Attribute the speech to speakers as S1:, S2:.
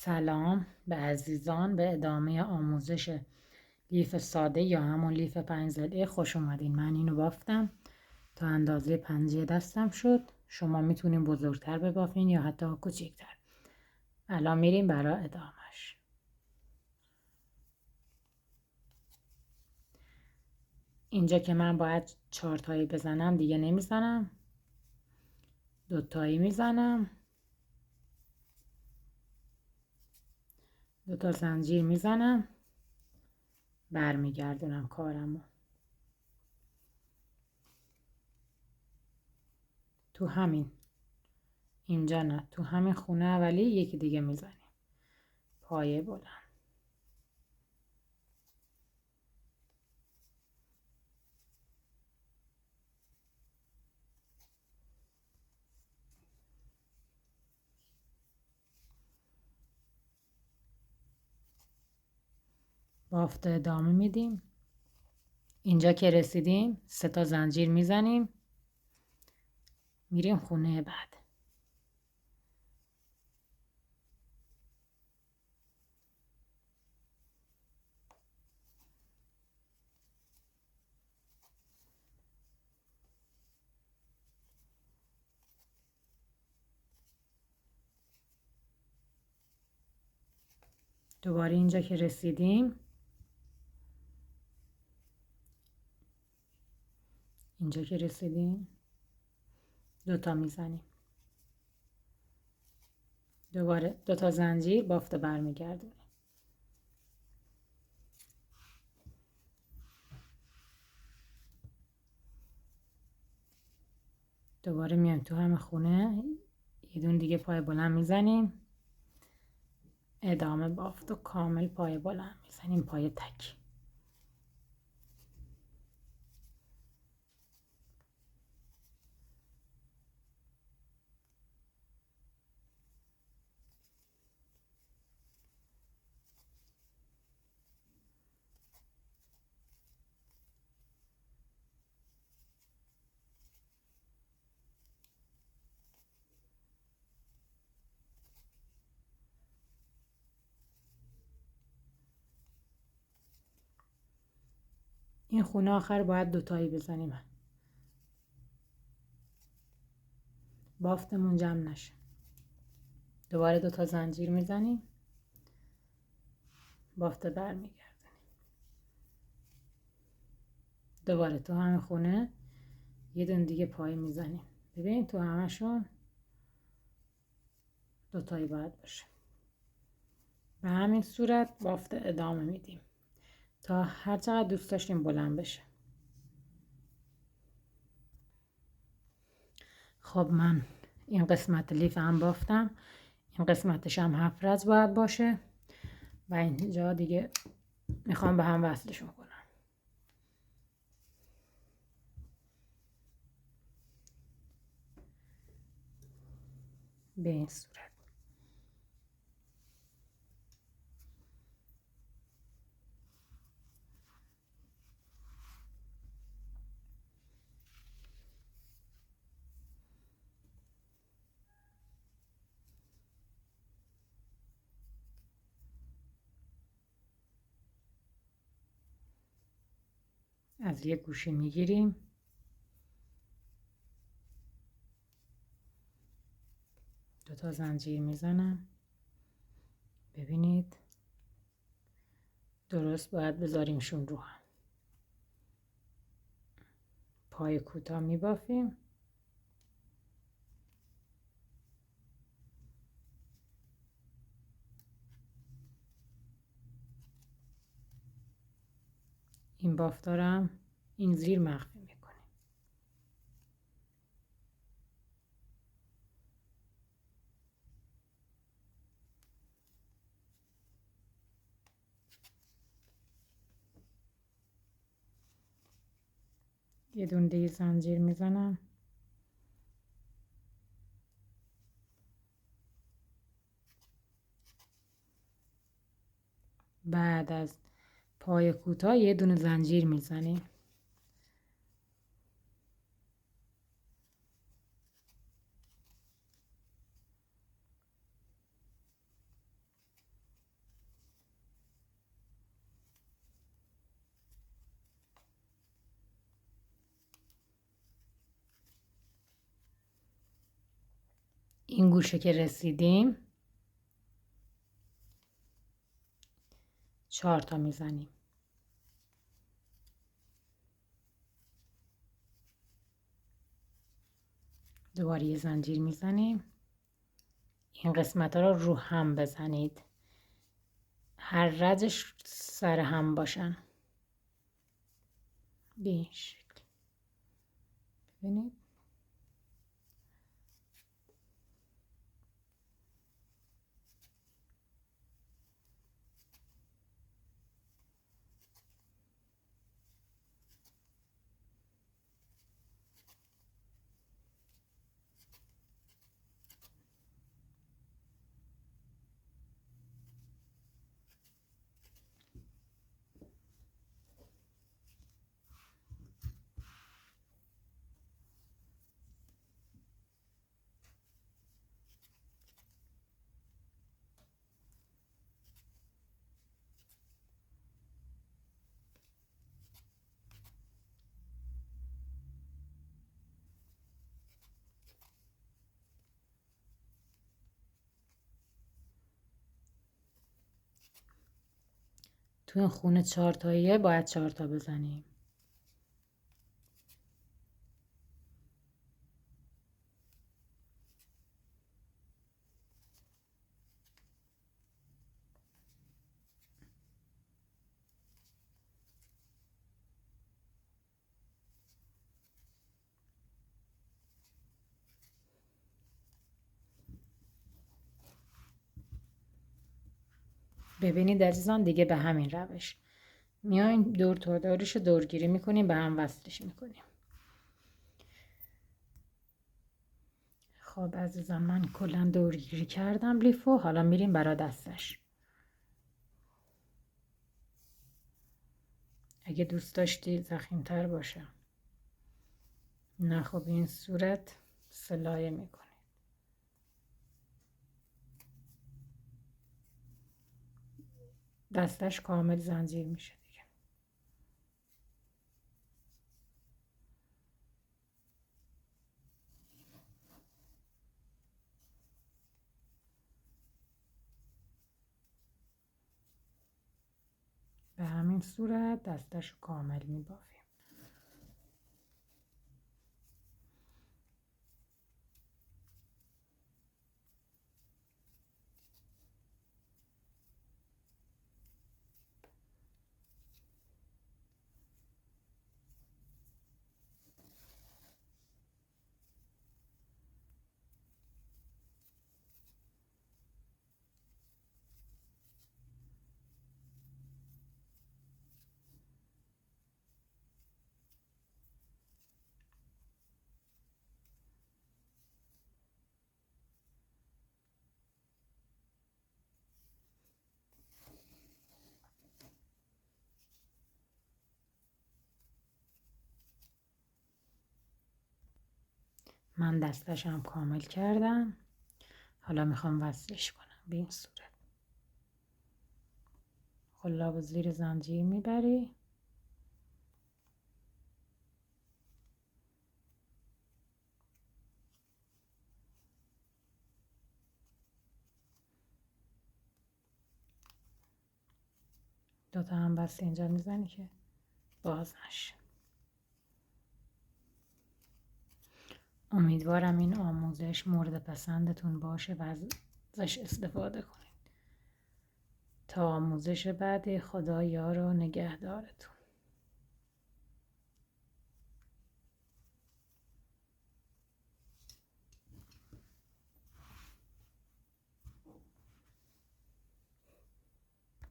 S1: سلام به عزیزان، به ادامه آموزش لیف ساده یا همون لیف 5 ضلعی خوش اومدین. من اینو بافتم تا اندازه پنجه دستم شد. شما میتونین بزرگتر ببافین یا حتی کوچیکتر. الان میریم برای ادامهش. اینجا که من باید 4 تایی بزنم دیگه نمیزنم، 2 تایی میزنم، 2 تا زنجیر میزنم، برمیگردونم کارمو. تو همین اینجا نه، تو همین خونه اولی یکی دیگه میزنیم. پایه بلند. بافت ادامه میدیم. اینجا که رسیدیم 3 تا زنجیر میزنیم، میریم خونه بعد. دوباره اینجا که رسیدیم، اینجا که رسیدیم 2 تا میزنیم، دوباره 2 تا زنجیر، بافت برمیگردونیم. دوباره میایم تو همه خونه، یه دون دیگه پای بلند میزنیم، ادامه بافت و کامل پای بلند میزنیم، پای تک. این خونه آخر باید 2 تایی بزنیم، بافتمون جمع نشه. دوباره 2 تا زنجیر میزنیم، بافت برمیگردونیم. دوباره تو همه خونه یه دون دیگه پای میزنیم. ببین تو همشون 2 تایی باید باشه. به همین صورت بافت ادامه میدیم تا هر چقدر دوست داشتیم بلند بشه. خب من این قسمت لیف هم بافتم، این قسمتش هم 7 رز باید باشه و اینجا دیگه میخوام به هم وصلشون کنم. به این صورت. از یک گوشه میگیریم، دو تا زنجیر میزنم. ببینید درست باید بذاریمشون رو هم. پای کوتاه میبافیم، این بافتارم این زیر مخفی میکنیم. یه دون دیگه زنجیر میزنم، بعد از پای کوتاه یه دونه زنجیر میزنیم. این گوشه که رسیدیم 4 تا میزنیم. دوباره یه زنجیر میزنیم. این قسمت ها رو هم بزنید، هر رجش سر هم باشن. به این شکل ببینید. تو این خونه 4 تاییه باید 4 تا بزنیم. ببینید عزیزان، دیگه به همین روش میایم دور تا دورش دورگیری میکنیم، به هم وصلش میکنیم. خب عزیزان، من کلا دورگیری کردم لیفو. حالا میریم برا دستش. اگه دوست داشتی ضخیم‌تر باشه. نه خب این صورت سلایه میکنه. دستش کامل زنجیر میشه دیگه. به همین صورت دستش کامل میبافیم. من دستش هم کامل کردم. حالا میخوام وصلش کنم به این صورت. قلاب زیر زنجیر میبری. دوتا هم بس اینجا میزنی که باز نشه. امیدوارم این آموزش مورد پسندتون باشه و ازش استفاده کنید. تا آموزش بعدی، خدا یار و نگهدارتون.